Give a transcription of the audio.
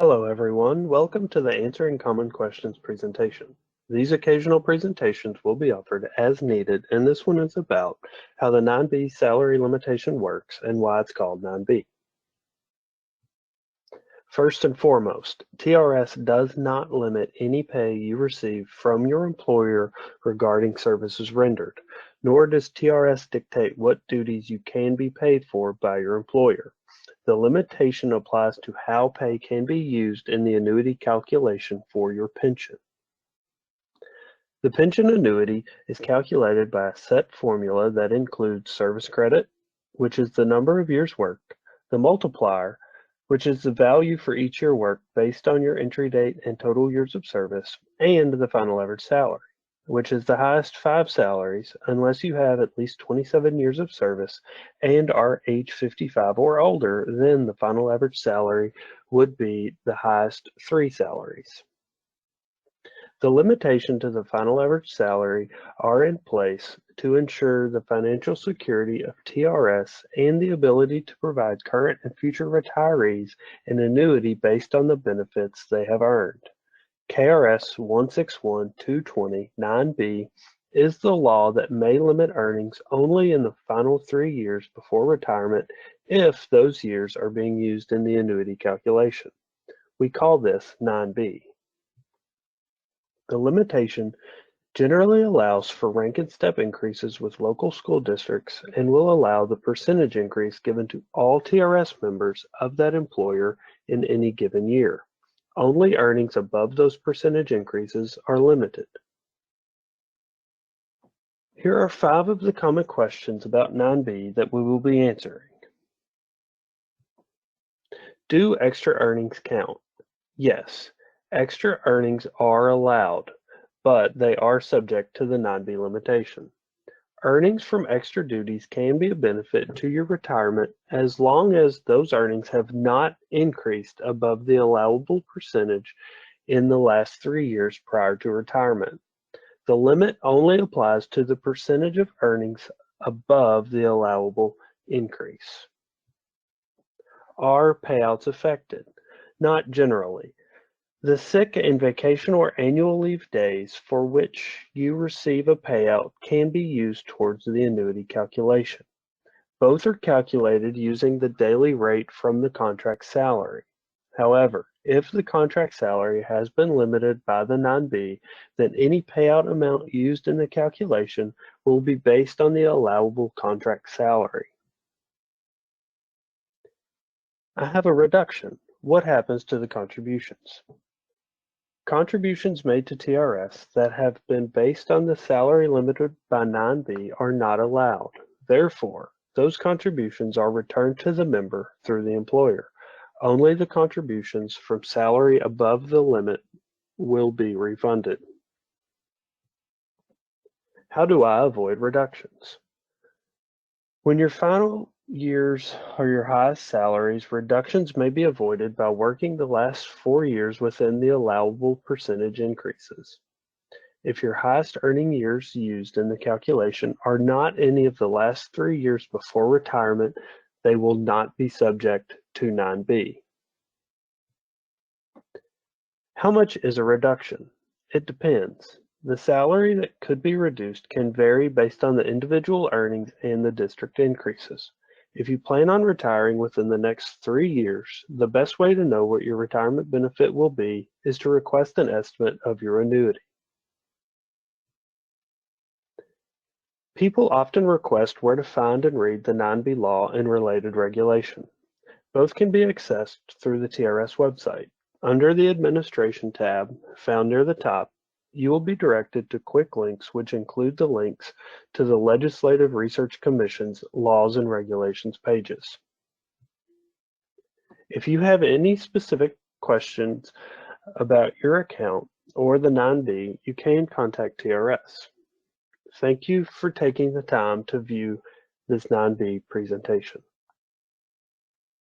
Hello everyone, welcome to the Answering Common Questions presentation. These occasional presentations will be offered as needed, and this one is about how the 9B salary limitation works and why it's called 9B. First and foremost, TRS does not limit any pay you receive from your employer regarding services rendered, nor does TRS dictate what duties you can be paid for by your employer. The limitation applies to how pay can be used in the annuity calculation for your pension. The pension annuity is calculated by a set formula that includes service credit, which is the number of years worked, the multiplier, which is the value for each year worked based on your entry date and total years of service, and the final average salary, which is the highest 5 salaries unless you have at least 27 years of service and are age 55 or older. Then the final average salary would be the highest 3 salaries. The limitation to the final average salary are in place to ensure the financial security of TRS and the ability to provide current and future retirees an annuity based on the benefits they have earned. KRS 161-220 9B is the law that may limit earnings only in the final 3 years before retirement if those years are being used in the annuity calculation. We call this 9B. The limitation generally allows for rank and step increases with local school districts and will allow the percentage increase given to all TRS members of that employer in any given year. Only earnings above those percentage increases are limited. Here are 5 of the common questions about 9B that we will be answering. Do extra earnings count? Yes, extra earnings are allowed, but they are subject to the 9B limitation. Earnings from extra duties can be a benefit to your retirement as long as those earnings have not increased above the allowable percentage in the last 3 years prior to retirement. The limit only applies to the percentage of earnings above the allowable increase. Are payouts affected? Not generally. The sick and vacation or annual leave days for which you receive a payout can be used towards the annuity calculation. Both are calculated using the daily rate from the contract salary. However, if the contract salary has been limited by the 9B, then any payout amount used in the calculation will be based on the allowable contract salary. I have a reduction. What happens to the contributions? Contributions made to TRS that have been based on the salary limited by 9B are not allowed. Therefore, those contributions are returned to the member through the employer. Only the contributions from salary above the limit will be refunded. How do I avoid reductions? When your final years are your highest salaries, reductions may be avoided by working the last 4 years within the allowable percentage increases. If your highest earning years used in the calculation are not any of the last 3 years before retirement, they will not be subject to 9B. How much is a reduction? It depends. The salary that could be reduced can vary based on the individual earnings and the district increases. If you plan on retiring within the next 3 years, the best way to know what your retirement benefit will be is to request an estimate of your annuity. People often request where to find and read the 9B law and related regulation. Both can be accessed through the TRS website. Under the Administration tab, found near the top, you will be directed to quick links which include the links to the Legislative Research Commission's Laws and Regulations pages. If you have any specific questions about your account or the 9B, you can contact TRS. Thank you for taking the time to view this 9B presentation.